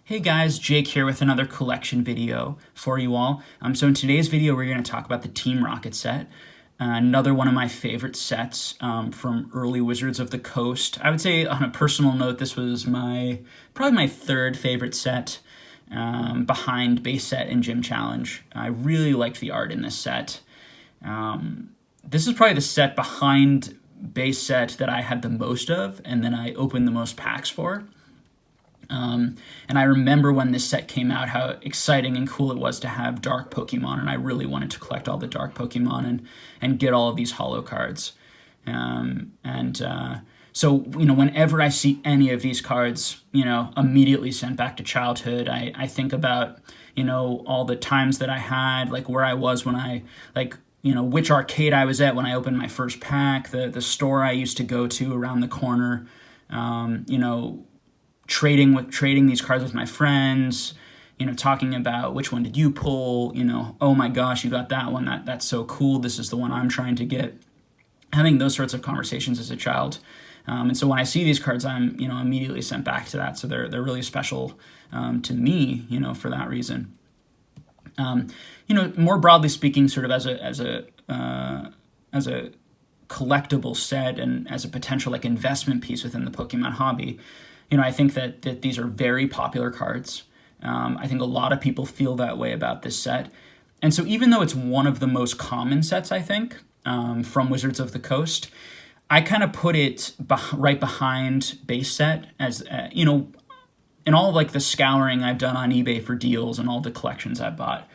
Hey guys, Jake here with another collection video for you all. So in today's video, we're going to talk about the Team Rocket set, another one of my favorite sets from early Wizards of the Coast. I would say on a personal note, this was probably my third favorite set behind Base Set and Gym Challenge. I really liked the art in this set. This is probably the set behind Base Set that I had the most of, and then I opened the most packs for. And I remember when this set came out, how exciting and cool it was to have dark Pokemon, and I really wanted to collect all the dark Pokemon and get all of these holo cards. So, whenever I see any of these cards, immediately sent back to childhood, I think about, all the times that I had, like where I was when I, which arcade I was at when I opened my first pack, the store I used to go to around the corner, trading these cards with my friends, talking about which one did you pull, oh my gosh, you got that one, that's so cool, this is the one I'm trying to get. Having those sorts of conversations as a child. And so when I see these cards, I'm, immediately sent back to that. So they're really special to me, for that reason. More broadly speaking, sort of as a collectible set and as a potential investment piece within the Pokemon hobby, I think that these are very popular cards. I think a lot of people feel that way about this set. And so even though it's one of the most common sets, I think, from Wizards of the Coast, I kind of put it right behind Base Set as, in all of the scouring I've done on eBay for deals and all the collections I've bought,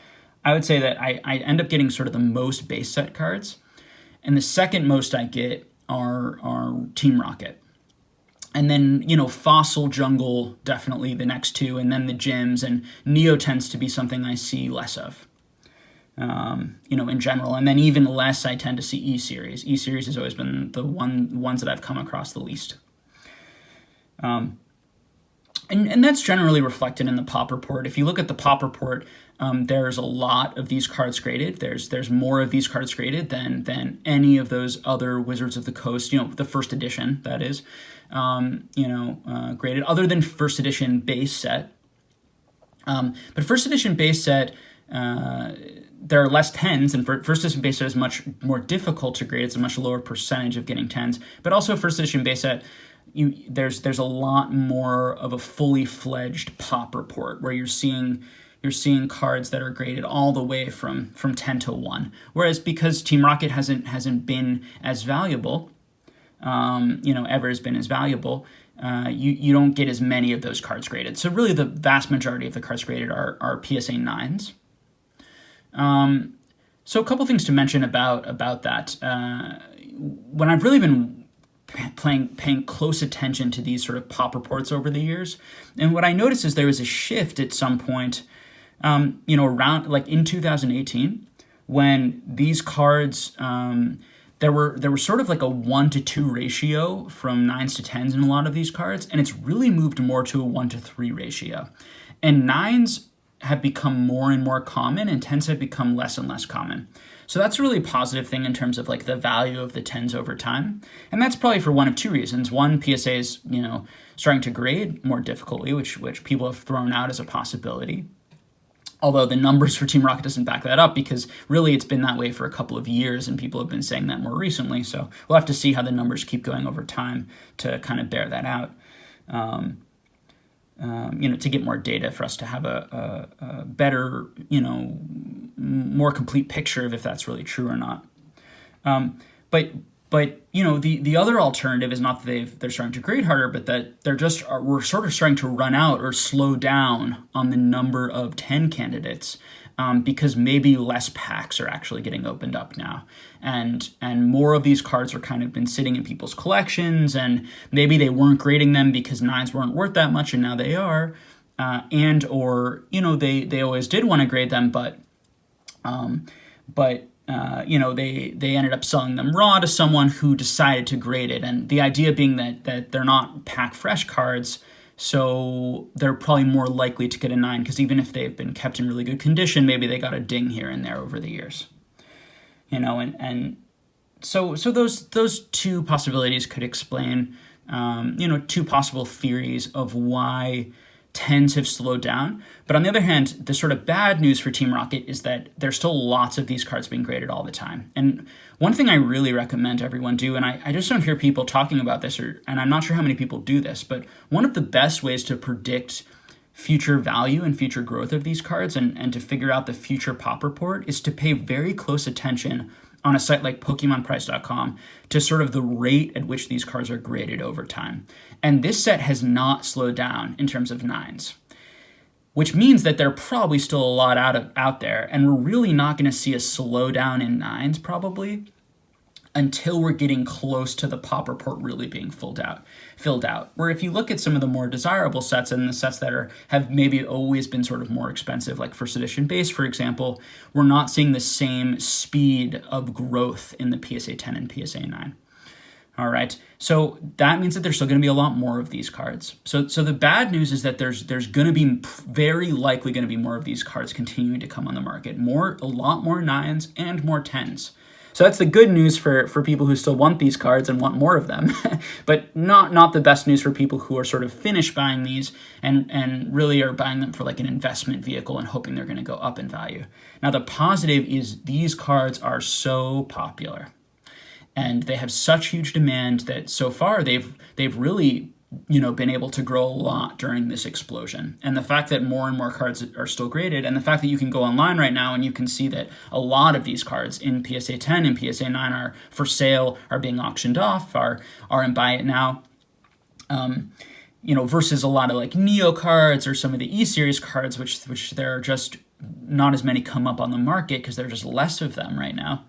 I would say that I end up getting sort of the most Base Set cards. And the second most I get are Team Rocket. And then, Fossil, Jungle, definitely the next two, and then the gyms, and Neo tends to be something I see less of, in general. And then even less, I tend to see E-Series. E-Series has always been the ones that I've come across the least. And that's generally reflected in the pop report. If you look at the pop report, there's a lot of these cards graded. There's more of these cards graded than any of those other Wizards of the Coast, the first edition, that is, graded, other than first edition Base Set. But first edition Base Set, there are less 10s, and first edition Base Set is much more difficult to grade. It's a much lower percentage of getting 10s. But also first edition Base Set, there's a lot more of a fully fledged pop report where you're seeing cards that are graded all the way from 10 to 1. Whereas because Team Rocket hasn't been as valuable, ever has been as valuable, you don't get as many of those cards graded. So really the vast majority of the cards graded are PSA 9s. So a couple things to mention about that. When I've really been paying close attention to these sort of pop reports over the years, and what I noticed is there was a shift at some point, around in 2018, when these cards, there were sort of a 1-to-2 ratio from 9s to 10s in a lot of these cards, and it's really moved more to a 1-to-3 ratio. And 9s have become more and more common, and 10s have become less and less common. So that's a really positive thing in terms of the value of the 10s over time. And that's probably for one of two reasons. One, PSA is, starting to grade more difficultly, which people have thrown out as a possibility. Although the numbers for Team Rocket doesn't back that up, because really it's been that way for a couple of years and people have been saying that more recently. So we'll have to see how the numbers keep going over time to kind of bear that out. To get more data for us to have a better, more complete picture of if that's really true or not. But the other alternative is not that they're starting to grade harder, but that we're sort of starting to run out or slow down on the number of 10 candidates, because maybe less packs are actually getting opened up now, and more of these cards are kind of been sitting in people's collections, and maybe they weren't grading them because 9s weren't worth that much, and now they are, or they always did want to grade them, but they ended up selling them raw to someone who decided to grade it. And the idea being that they're not pack fresh cards, so they're probably more likely to get a 9, because even if they've been kept in really good condition, maybe they got a ding here and there over the years. And so those two possibilities could explain, two possible theories of why tens have slowed down. But on the other hand, the sort of bad news for Team Rocket is that there's still lots of these cards being graded all the time. And one thing I really recommend everyone do, and I just don't hear people talking about this, and I'm not sure how many people do this, but one of the best ways to predict future value and future growth of these cards and to figure out the future pop report is to pay very close attention on a site like PokemonPrice.com to sort of the rate at which these cards are graded over time. And this set has not slowed down in terms of 9s, which means that there are probably still a lot out there, and we're really not going to see a slowdown in 9s probably until we're getting close to the pop report really being filled out. Where if you look at some of the more desirable sets and the sets that have maybe always been sort of more expensive, like first edition base, for example, we're not seeing the same speed of growth in the PSA 10 and PSA 9. All right, so that means that there's still going to be a lot more of these cards. So the bad news is that there's going to be very likely going to be more of these cards continuing to come on the market. A lot more 9s and more 10s. So that's the good news for people who still want these cards and want more of them, but not the best news for people who are sort of finished buying these and really are buying them for like an investment vehicle and hoping they're going to go up in value. Now the positive is these cards are so popular, and they have such huge demand that so far they've really been able to grow a lot during this explosion. And the fact that more and more cards are still graded, and the fact that you can go online right now and you can see that a lot of these cards in PSA 10 and PSA 9 are for sale, are being auctioned off, are in buy it now, versus a lot of like Neo cards or some of the E-Series cards, which there are just not as many come up on the market because there are just less of them right now.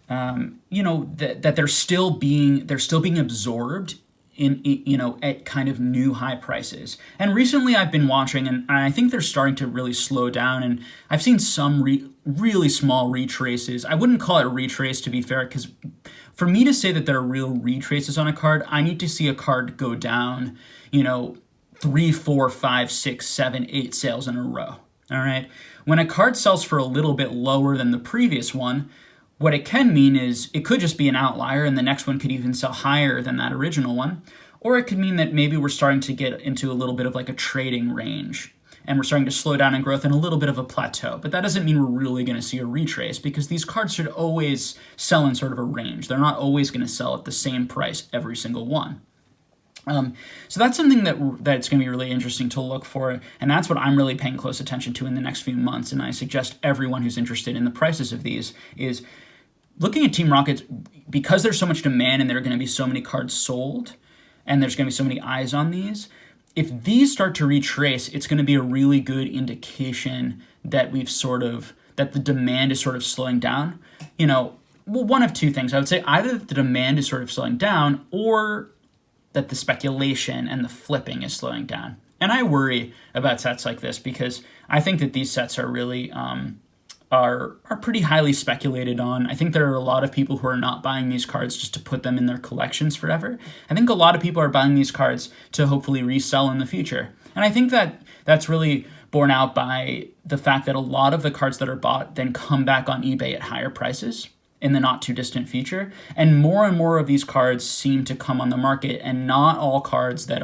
That they're still being absorbed in at kind of new high prices. And recently I've been watching, and I think they're starting to really slow down, and I've seen some really small retraces. I wouldn't call it a retrace, to be fair, because for me to say that there are real retraces on a card, I need to see a card go down 3, 4, 5, 6, 7, 8 sales in a row. All right, when a card sells for a little bit lower than the previous one, what it can mean is it could just be an outlier and the next one could even sell higher than that original one. Or it could mean that maybe we're starting to get into a little bit of like a trading range and we're starting to slow down in growth and a little bit of a plateau. But that doesn't mean we're really going to see a retrace, because these cards should always sell in sort of a range. They're not always going to sell at the same price every single one. So that's something that's going to be really interesting to look for, and that's what I'm really paying close attention to in the next few months. And I suggest everyone who's interested in the prices of these is looking at Team Rockets, because there's so much demand and there are going to be so many cards sold and there's going to be so many eyes on these. If these start to retrace, it's going to be a really good indication that that the demand is sort of slowing down. One of two things. I would say either that the demand is sort of slowing down or that the speculation and the flipping is slowing down. And I worry about sets like this because I think that these sets are really are pretty highly speculated on. I think there are a lot of people who are not buying these cards just to put them in their collections forever. I think a lot of people are buying these cards to hopefully resell in the future. And I think that that's really borne out by the fact that a lot of the cards that are bought then come back on eBay at higher prices in the not too distant future. And more of these cards seem to come on the market, and not all cards that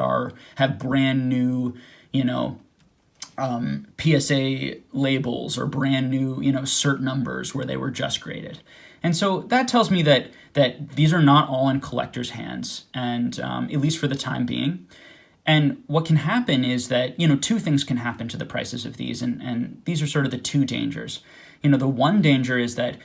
have brand new, PSA labels or brand new, cert numbers where they were just graded. And so that tells me that these are not all in collectors' hands, and at least for the time being. And what can happen is that, two things can happen to the prices of these, and these are sort of the two dangers. The one danger is that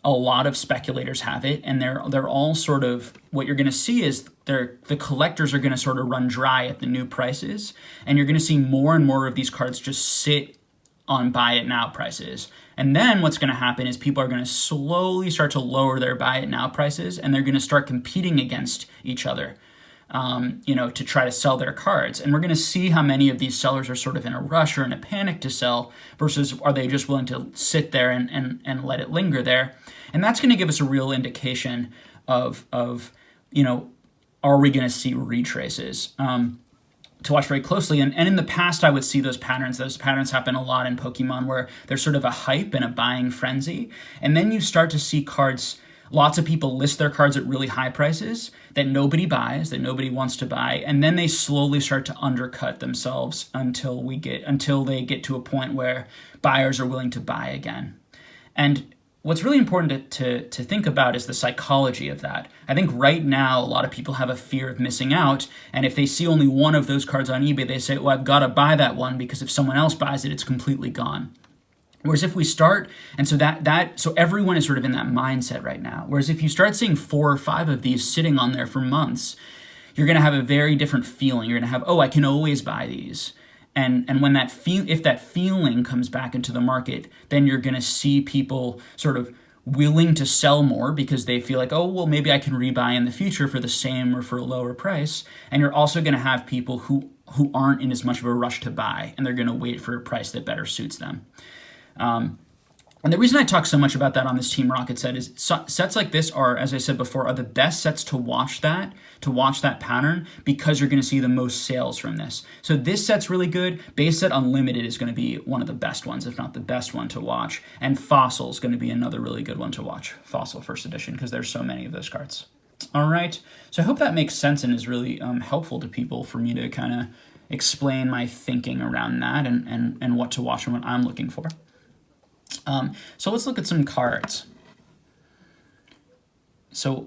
a lot of speculators have it, and they're all sort of, what you're going to see is the collectors are going to sort of run dry at the new prices, and you're going to see more and more of these cards just sit on buy it now prices. And then what's going to happen is people are going to slowly start to lower their buy it now prices, and they're going to start competing against each other, to try to sell their cards. And we're going to see how many of these sellers are sort of in a rush or in a panic to sell versus are they just willing to sit there and let it linger there. And that's going to give us a real indication of are we going to see retraces to watch very closely. And in the past, I would see those patterns. Those patterns happen a lot in Pokemon where there's sort of a hype and a buying frenzy. And then you start to see cards Lots of people list their cards at really high prices that nobody buys, that nobody wants to buy, and then they slowly start to undercut themselves until they get to a point where buyers are willing to buy again. And what's really important to think about is the psychology of that. I think right now a lot of people have a fear of missing out, and if they see only one of those cards on eBay, they say, well, I've got to buy that one because if someone else buys it, it's completely gone. Whereas if we start, and so everyone is sort of in that mindset right now. Whereas if you start seeing 4 or 5 of these sitting on there for months, you're going to have a very different feeling. You're going to have, oh, I can always buy these. And when if that feeling comes back into the market, then you're going to see people sort of willing to sell more because they feel like, oh, well, maybe I can rebuy in the future for the same or for a lower price. And you're also going to have people who aren't in as much of a rush to buy, and they're going to wait for a price that better suits them. And the reason I talk so much about that on this Team Rocket set is sets like this are, as I said before, are the best sets to watch that pattern because you're going to see the most sales from this. So this set's really good. Base Set Unlimited is going to be one of the best ones, if not the best one to watch. And Fossil is going to be another really good one to watch. Fossil First Edition, because there's so many of those cards. All right. So I hope that makes sense and is really helpful to people for me to kind of explain my thinking around that and what to watch and what I'm looking for. So let's look at some cards. So,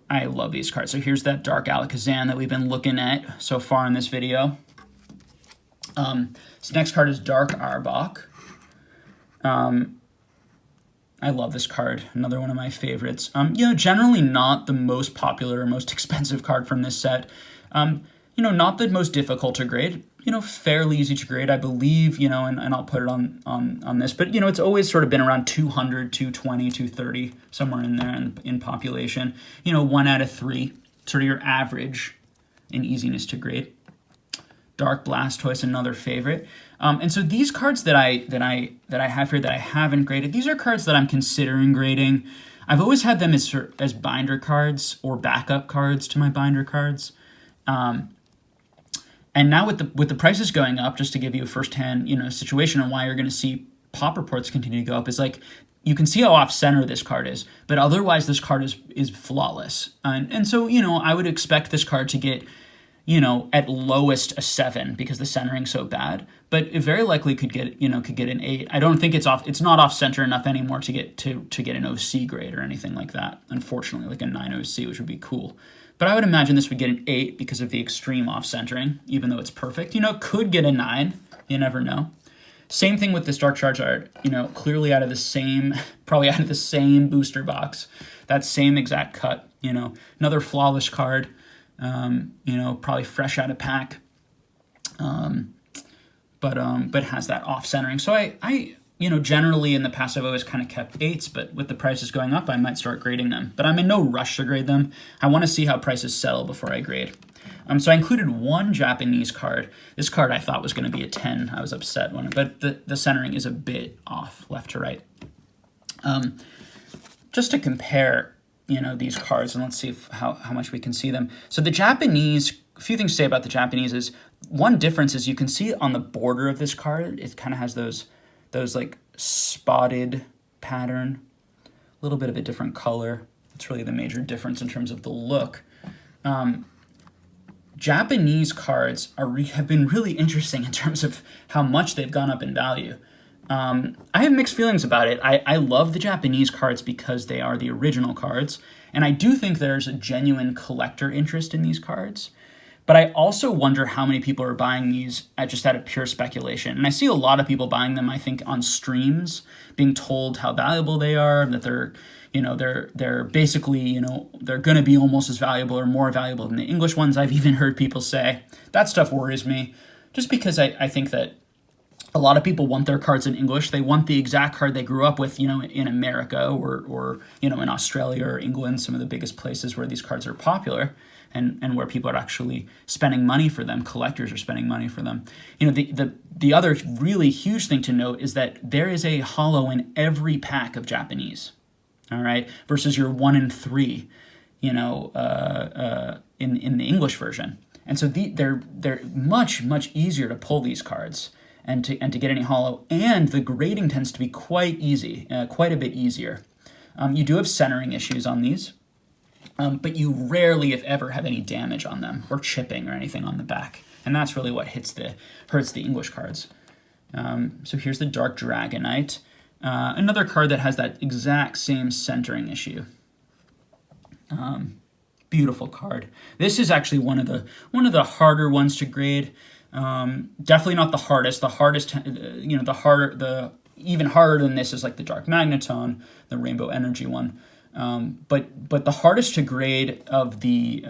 I love these cards. So here's that Dark Alakazam that we've been looking at so far in this video. This next card is Dark Arbok. I love this card. Another one of my favorites. Generally not the most popular or most expensive card from this set. Not the most difficult to grade. Fairly easy to grade, I believe, and I'll put it on this. But, it's always sort of been around 200, 220, 230, somewhere in there in population. 1 out of 3, sort of your average in easiness to grade. Dark Blastoise, another favorite. And so these cards that I have here that I haven't graded, these are cards that I'm considering grading. I've always had them as binder cards or backup cards to my binder cards. And now with the prices going up, just to give you a firsthand, situation on why you're going to see pop reports continue to go up, is like you can see how off center this card is, but otherwise this card is flawless. And so I would expect this card to get at lowest a 7 because the centering's so bad, but it very likely could get an 8. I don't think it's not off center enough anymore to get an OC grade or anything like that. Unfortunately, like a 9 OC, which would be cool. But I would imagine this would get an 8 because of the extreme off-centering, even though it's perfect. Could get a 9. You never know. Same thing with this Dark Charizard. Clearly probably out of the same booster box. That same exact cut. Another flawless card. Probably fresh out of pack. But has that off-centering. So I generally in the past I've always kind of kept 8s, but with the prices going up, I might start grading them. But I'm in no rush to grade them. I want to see how prices settle before I grade. So I included one Japanese card. This card I thought was going to be a 10. I was upset but the centering is a bit off left to right. Just to compare, these cards, and let's see how much we can see them. So the Japanese, a few things to say about the Japanese is, one difference is you can see on the border of this card, it kind of has those like spotted pattern, a little bit of a different color. It's really the major difference in terms of the look. Japanese cards have been really interesting in terms of how much they've gone up in value. I have mixed feelings about it. I love the Japanese cards because they are the original cards, and I do think there's a genuine collector interest in these cards. But I also wonder how many people are buying these just out of pure speculation. And I see a lot of people buying them, I think, on streams, being told how valuable they are, that they're basically, they're going to be almost as valuable or more valuable than the English ones. I've even heard people say. That stuff worries me, just because I think that a lot of people want their cards in English. They want the exact card they grew up with, in America or in Australia or England, some of the biggest places where these cards are popular. And where people are actually spending money for them, collectors are spending money for them. The other really huge thing to note is that there is a holo in every pack of Japanese, all right, versus your 1 in 3, in the English version. And so they're much easier to pull these cards and to get any holo, and the grading tends to be quite easy, quite a bit easier. You do have centering issues on these, but you rarely, if ever, have any damage on them or chipping or anything on the back. And that's really what hurts the English cards. So here's the Dark Dragonite. Another card that has that exact same centering issue. Beautiful card. This is actually one of the harder ones to grade. Definitely not the hardest. Even harder than this is like the Dark Magneton, the Rainbow Energy one. But the hardest to grade of the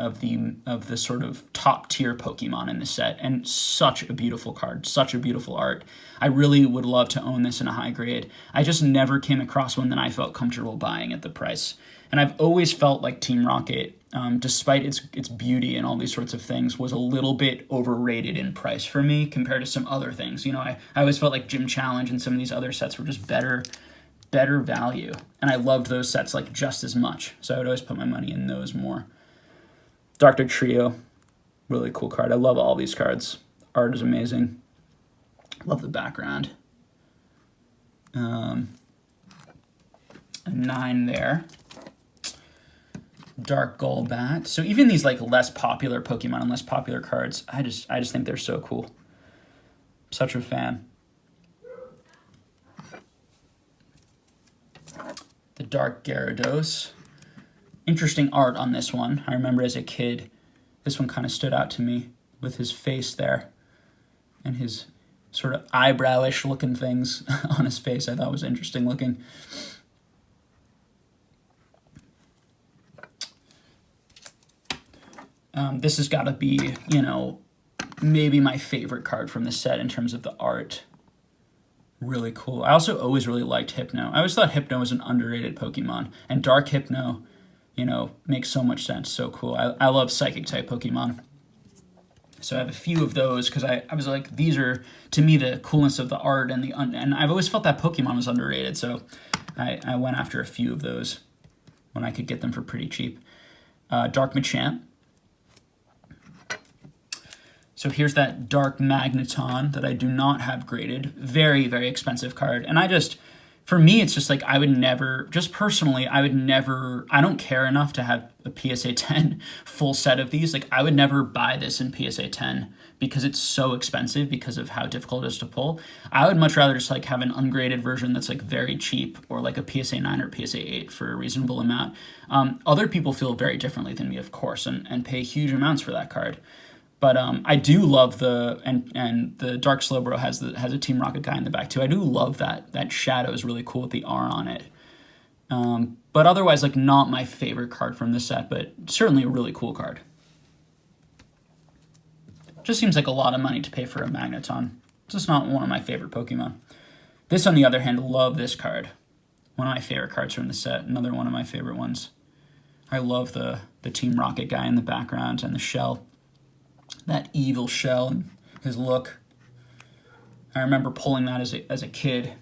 sort of top tier Pokemon in the set, and such a beautiful card, such a beautiful art. I really would love to own this in a high grade. I just never came across one that I felt comfortable buying at the price. And I've always felt like Team Rocket, despite its beauty and all these sorts of things, was a little bit overrated in price for me compared to some other things. I always felt like Gym Challenge and some of these other sets were just better value, and I loved those sets like just as much, so I would always put my money in those more. Dr. Trio, really cool card. I love all these cards. Art is amazing. Love the background. A 9 there. Dark Golbat. So even these like less popular Pokemon and less popular cards, I just think they're so cool. Such a fan. The Dark Gyarados. Interesting art on this one. I remember as a kid, this one kind of stood out to me with his face there and his sort of eyebrowish looking things on his face. I thought was interesting looking. This has got to be, maybe my favorite card from the set in terms of the art. Really cool. I also always really liked Hypno. I always thought Hypno was an underrated Pokemon, and Dark Hypno, makes so much sense. So cool. I love Psychic type Pokemon. So I have a few of those because I was like, these are, to me, the coolness of the art, and I've always felt that Pokemon was underrated, so I went after a few of those when I could get them for pretty cheap. Dark Machamp. So here's that Dark Magneton that I do not have graded. Very, very expensive card. And for me, it's just like I don't care enough to have a PSA 10 full set of these. Like I would never buy this in PSA 10 because it's so expensive because of how difficult it is to pull. I would much rather just like have an ungraded version that's like very cheap, or like a PSA 9 or PSA 8 for a reasonable amount. Other people feel very differently than me, of course, and pay huge amounts for that card. But I do love and the Dark Slowbro has a Team Rocket guy in the back too. I do love that. That shadow is really cool with the R on it. But otherwise, like not my favorite card from this set, but certainly a really cool card. Just seems like a lot of money to pay for a Magneton. It's just not one of my favorite Pokemon. This, on the other hand, love this card. One of my favorite cards from the set. Another one of my favorite ones. I love the Team Rocket guy in the background and the shell. That evil shell and his look. I remember pulling that as a kid.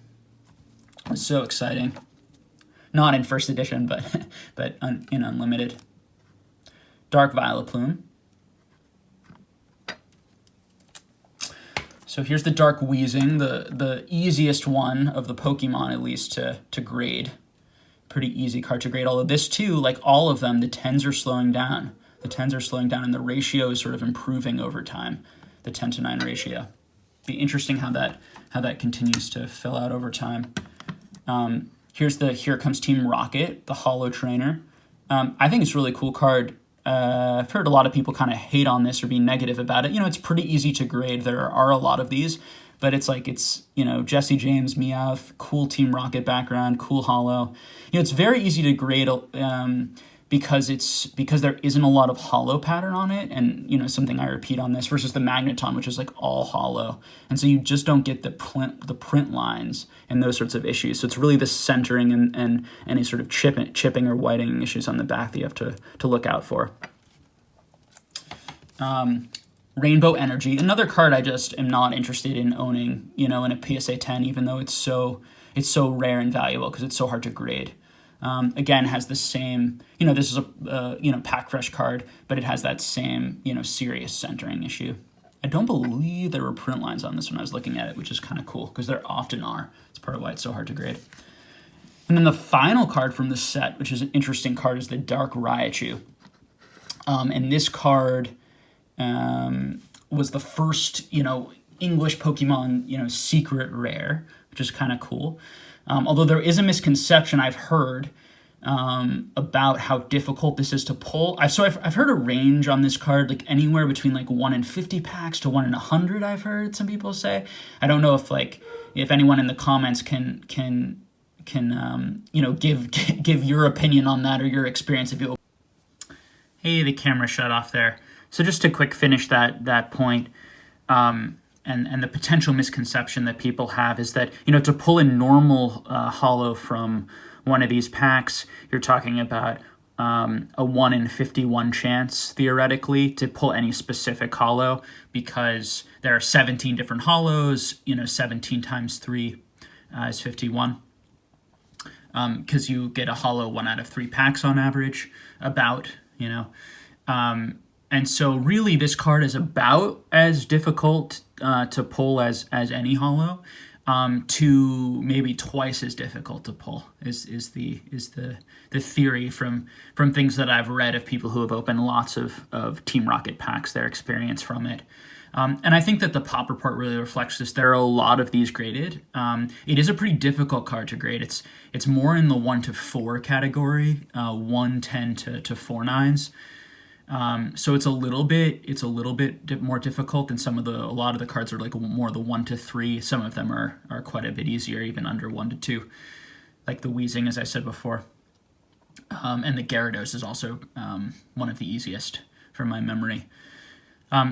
It was so exciting. Not in first edition, but in Unlimited. Dark Vileplume. So here's the Dark Weezing, the easiest one of the Pokemon, at least, to grade. Pretty easy card to grade. Although this too, like all of them, the 10s are slowing down. The 10s are slowing down, and the ratio is sort of improving over time, the 10-to-9 ratio. Be interesting how that continues to fill out over time. Here comes Team Rocket, the Holo Trainer. I think it's a really cool card. I've heard a lot of people kind of hate on this or be negative about it. It's pretty easy to grade. There are a lot of these, but it's Jesse James, Meowth, cool Team Rocket background, cool Holo. It's very easy to grade because there isn't a lot of holo pattern on it, and something I repeat on this versus the Magneton, which is like all holo, and so you just don't get the print lines and those sorts of issues. So it's really the centering and any sort of chipping or whitening issues on the back that you have to look out for. Rainbow Energy, another card I just am not interested in owning, in a PSA 10, even though it's so rare and valuable because it's so hard to grade. Again, has the same, this is a Pack Fresh card, but it has that same, serious centering issue. I don't believe there were print lines on this when I was looking at it, which is kind of cool because there often are. It's part of why it's so hard to grade. And then the final card from the set, which is an interesting card, is the Dark Raichu. And this card was the first, English Pokemon, secret rare, which is kind of cool. Although there is a misconception I've heard about how difficult this is to pull. I've heard a range on this card, like anywhere between like 1 in 50 packs to 1 in 100. I've heard some people say. I don't know if anyone in the comments can give your opinion on that or your experience. Hey, the camera shut off there. So just to quick finish that point, and the potential misconception that people have is that, to pull a normal holo from one of these packs, you're talking about a 1 in 51 chance, theoretically, to pull any specific holo, because there are 17 different holos, 17 times 3 is 51. Because you get a holo 1 out of 3 packs on average, and so really this card is about as difficult to pull as any holo, to maybe twice as difficult to pull is the theory from things that I've read of people who have opened lots of Team Rocket packs, their experience from it. And I think that the pop report really reflects this. There are a lot of these graded. It is a pretty difficult card to grade. It's more in the 1 to 4 category, 1, 10 to 4 9s. So it's a little bit more difficult than a lot of the cards are like more the 1 to 3. Some of them are quite a bit easier, even under 1 to 2, like the Weezing, as I said before. And the Gyarados is also one of the easiest from my memory.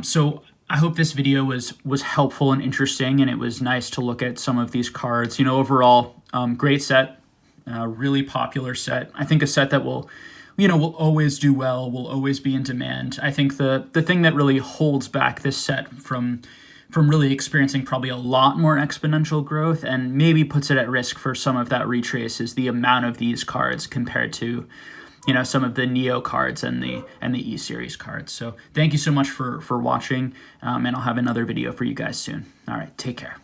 So I hope this video was helpful and interesting, and it was nice to look at some of these cards. Overall, great set, really popular set. I think a set that will always do well, will always be in demand. I think the thing that really holds back this set from really experiencing probably a lot more exponential growth, and maybe puts it at risk for some of that retrace, is the amount of these cards compared to some of the Neo cards and the E-Series cards. So thank you so much for watching, and I'll have another video for you guys soon. All right, take care.